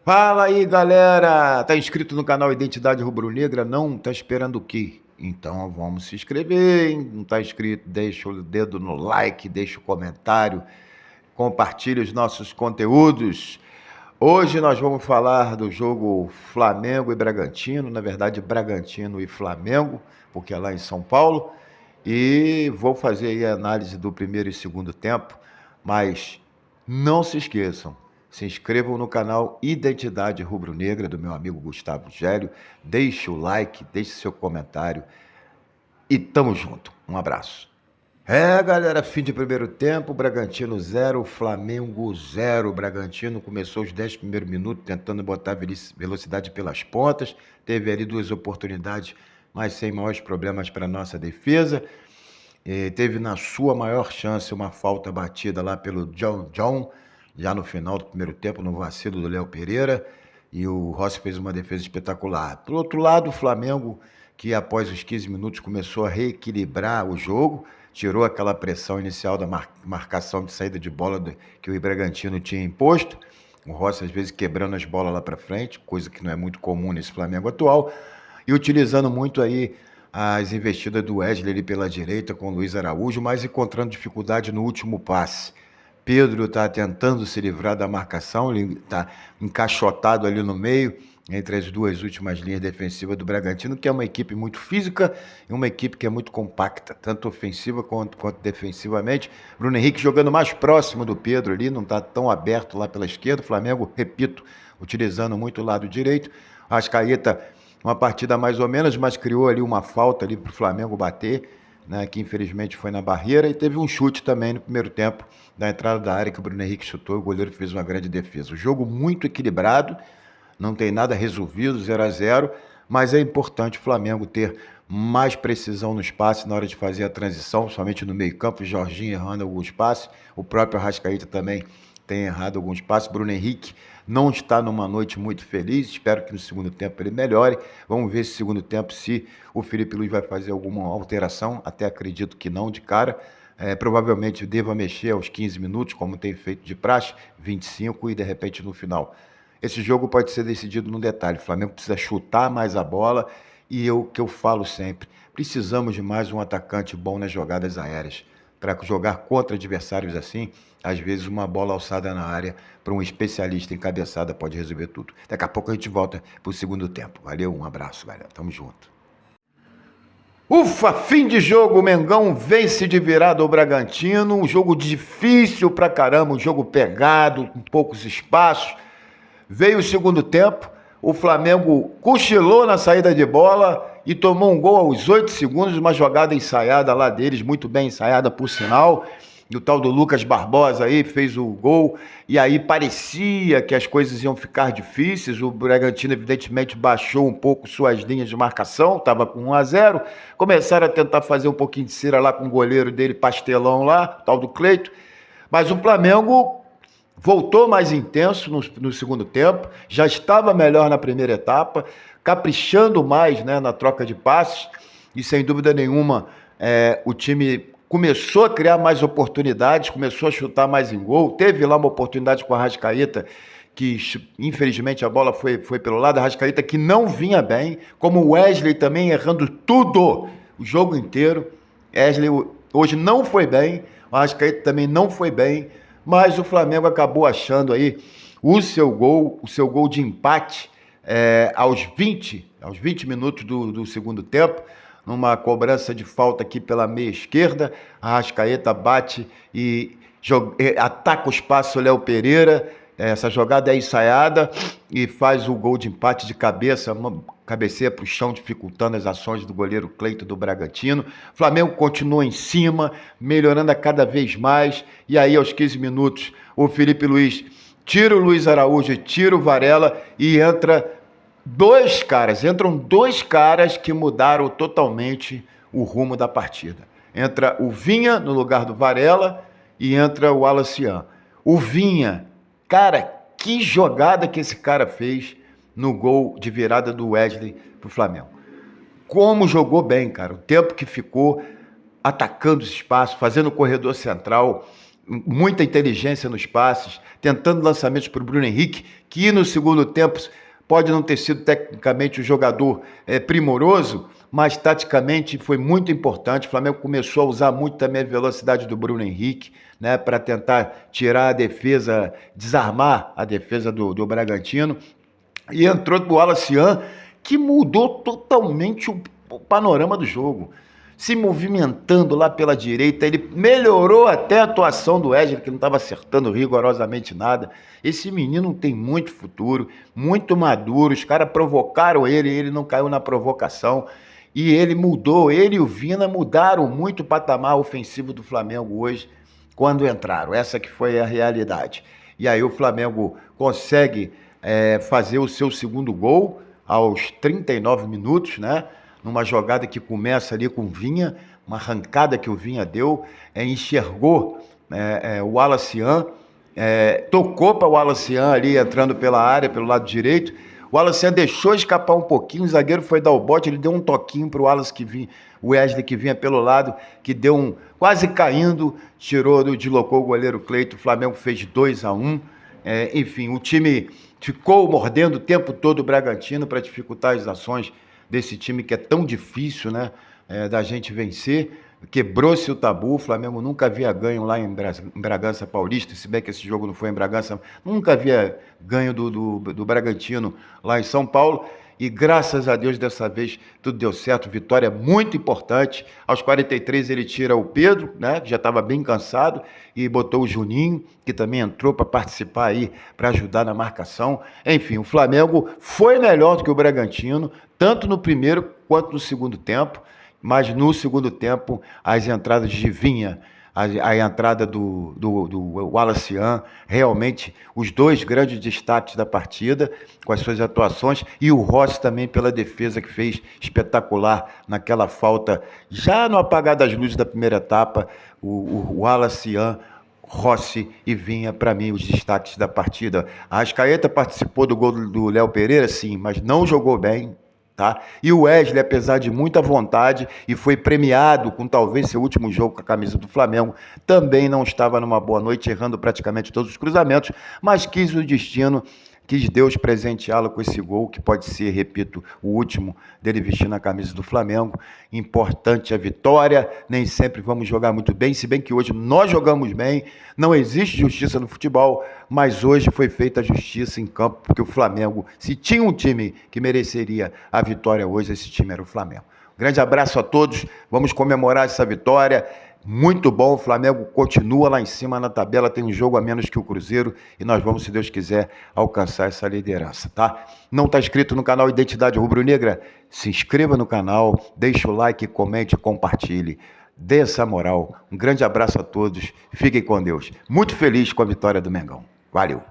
Fala aí, galera! Tá inscrito no canal Identidade Rubro-Negra? Não? Tá esperando o quê? Então vamos se inscrever, hein? Não tá inscrito? Deixa o dedo no like, deixa o comentário, compartilhe os nossos conteúdos. Hoje nós vamos falar do jogo Flamengo e Bragantino, na verdade Bragantino e Flamengo, porque é lá em São Paulo. E vou fazer aí a análise do primeiro e segundo tempo, mas não se esqueçam, se inscrevam no canal Identidade Rubro-Negra do meu amigo Gustavo Gélio, deixe o like, deixe seu comentário e tamo junto. Um abraço. Galera, fim de primeiro tempo, Bragantino 0, Flamengo 0. Bragantino começou os 10 primeiros minutos tentando botar velocidade pelas pontas, teve ali duas oportunidades, mas sem maiores problemas para nossa defesa. Teve na sua maior chance uma falta batida lá pelo John, já no final do primeiro tempo, no vacilo do Léo Pereira, e o Rossi fez uma defesa espetacular. Por outro lado, o Flamengo, que após os 15 minutos começou a reequilibrar o jogo, tirou aquela pressão inicial da marcação de saída de bola que o Bragantino tinha imposto, o Rossi às vezes quebrando as bolas lá para frente, coisa que não é muito comum nesse Flamengo atual, e utilizando muito aí as investidas do Wesley ali pela direita com o Luiz Araújo, mas encontrando dificuldade no último passe. Pedro está tentando se livrar da marcação, ele está encaixotado ali no meio, entre as duas últimas linhas defensivas do Bragantino, que é uma equipe muito física e uma equipe que é muito compacta, tanto ofensiva quanto defensivamente. Bruno Henrique jogando mais próximo do Pedro ali, não está tão aberto lá pela esquerda. O Flamengo, repito, utilizando muito o lado direito. Arrascaeta, uma partida mais ou menos, mas criou ali uma falta ali para o Flamengo bater, né, que infelizmente foi na barreira, e teve um chute também no primeiro tempo, da entrada da área que o Bruno Henrique chutou, o goleiro fez uma grande defesa. O jogo muito equilibrado, não tem nada resolvido, 0-0, mas é importante o Flamengo ter mais precisão no espaço na hora de fazer a transição, somente no meio campo, o Jorginho errando alguns passes, o próprio Arrascaeta também tem errado alguns passes. Bruno Henrique não está numa noite muito feliz, espero que no segundo tempo ele melhore. Vamos ver esse segundo tempo se o Felipe Luiz vai fazer alguma alteração, até acredito que não de cara. Provavelmente deva mexer aos 15 minutos, como tem feito de praxe, 25 e de repente no final. Esse jogo pode ser decidido no detalhe. O Flamengo precisa chutar mais a bola e que eu falo sempre, precisamos de mais um atacante bom nas jogadas aéreas. Para jogar contra adversários assim, às vezes uma bola alçada na área para um especialista em cabeçada pode resolver tudo. Daqui a pouco a gente volta para o segundo tempo. Valeu, um abraço, galera. Tamo junto. Ufa, fim de jogo, o Mengão vence de virada o Bragantino, um jogo difícil pra caramba, um jogo pegado, com poucos espaços. Veio o segundo tempo, o Flamengo cochilou na saída de bola e tomou um gol aos 8 segundos, uma jogada ensaiada lá deles, muito bem ensaiada por sinal. E o tal do Lucas Barbosa aí fez o gol, e aí parecia que as coisas iam ficar difíceis. O Bragantino evidentemente baixou um pouco suas linhas de marcação, estava com 1-0. Começaram a tentar fazer um pouquinho de cera lá com o goleiro dele, pastelão lá, tal do Cleito. Mas o Flamengo voltou mais intenso no segundo tempo, já estava melhor na primeira etapa, caprichando mais, né, na troca de passes, e sem dúvida nenhuma o time começou a criar mais oportunidades, começou a chutar mais em gol. Teve lá uma oportunidade com a Arrascaeta, que infelizmente a bola foi pelo lado. A Arrascaeta que não vinha bem, como o Wesley também errando tudo o jogo inteiro. Wesley hoje não foi bem, o Arrascaeta também não foi bem, mas o Flamengo acabou achando aí o seu gol de empate aos 20 minutos do segundo tempo, numa cobrança de falta aqui pela meia esquerda. A Arrascaeta bate e ataca o espaço o Léo Pereira. Essa jogada é ensaiada e faz o gol de empate de cabeça, cabeceia para o chão, dificultando as ações do goleiro Cleito do Bragantino. O Flamengo continua em cima, melhorando a cada vez mais. E aí, aos 15 minutos, o Felipe Luiz tira o Luiz Araújo, tira o Varela e entram dois caras que mudaram totalmente o rumo da partida. Entra o Vinha no lugar do Varela e entra o Alacian. O Vinha, cara, que jogada que esse cara fez no gol de virada do Wesley pro Flamengo. Como jogou bem, cara. O tempo que ficou atacando esse espaço, fazendo o corredor central, muita inteligência nos passes, tentando lançamentos para o Bruno Henrique, que no segundo tempo pode não ter sido tecnicamente o jogador primoroso, mas taticamente foi muito importante. O Flamengo começou a usar muito também a velocidade do Bruno Henrique, né, para tentar tirar a defesa, desarmar a defesa do Bragantino. E entrou o Wallace, que mudou totalmente o panorama do jogo. Se movimentando lá pela direita, ele melhorou até a atuação do Wesley, que não estava acertando rigorosamente nada. Esse menino tem muito futuro, muito maduro, os caras provocaram ele não caiu na provocação. E ele mudou, ele e o Vina mudaram muito o patamar ofensivo do Flamengo hoje, quando entraram. Essa que foi a realidade. E aí o Flamengo consegue fazer o seu segundo gol aos 39 minutos, né? Numa jogada que começa ali com o Vinha, uma arrancada que o Vinha deu, enxergou o Wallace, tocou para o Wallace ali entrando pela área, pelo lado direito. O Wallace deixou escapar um pouquinho, o zagueiro foi dar o bote, ele deu um toquinho para o Wallace que vinha, o Wesley que vinha pelo lado, que deu quase caindo, deslocou o goleiro Cleito, o Flamengo fez 2-1. Enfim, o time ficou mordendo o tempo todo o Bragantino para dificultar as ações desse time que é tão difícil, né, da gente vencer. Quebrou-se o tabu, o Flamengo nunca havia ganho lá em Bragança Paulista, se bem que esse jogo não foi em Bragança, nunca havia ganho do Bragantino lá em São Paulo, e graças a Deus dessa vez tudo deu certo, vitória muito importante. Aos 43 ele tira o Pedro, né, que já estava bem cansado, e botou o Juninho, que também entrou para participar aí, para ajudar na marcação. Enfim, o Flamengo foi melhor do que o Bragantino, tanto no primeiro quanto no segundo tempo, mas no segundo tempo as entradas de Vinha, a entrada do Wallace, realmente os dois grandes destaques da partida, com as suas atuações, e o Rossi também pela defesa que fez espetacular naquela falta, já no apagar das luzes da primeira etapa, o Wallace, Rossi e Vinha, para mim, os destaques da partida. A Arrascaeta participou do gol do Léo Pereira, sim, mas não jogou bem. Tá? E o Wesley, apesar de muita vontade, e foi premiado com talvez seu último jogo com a camisa do Flamengo, também não estava numa boa noite, errando praticamente todos os cruzamentos, mas quis o destino, quis Deus presenteá-lo com esse gol, que pode ser, repito, o último dele vestindo a camisa do Flamengo. Importante a vitória, nem sempre vamos jogar muito bem, se bem que hoje nós jogamos bem, não existe justiça no futebol, mas hoje foi feita a justiça em campo, porque o Flamengo, se tinha um time que mereceria a vitória hoje, esse time era o Flamengo. Grande abraço a todos, vamos comemorar essa vitória. Muito bom, o Flamengo continua lá em cima na tabela, tem um jogo a menos que o Cruzeiro e nós vamos, se Deus quiser, alcançar essa liderança, tá? Não está inscrito no canal Identidade Rubro-Negra? Se inscreva no canal, deixe o like, comente, compartilhe. Dê essa moral. Um grande abraço a todos, fiquem com Deus. Muito feliz com a vitória do Mengão. Valeu!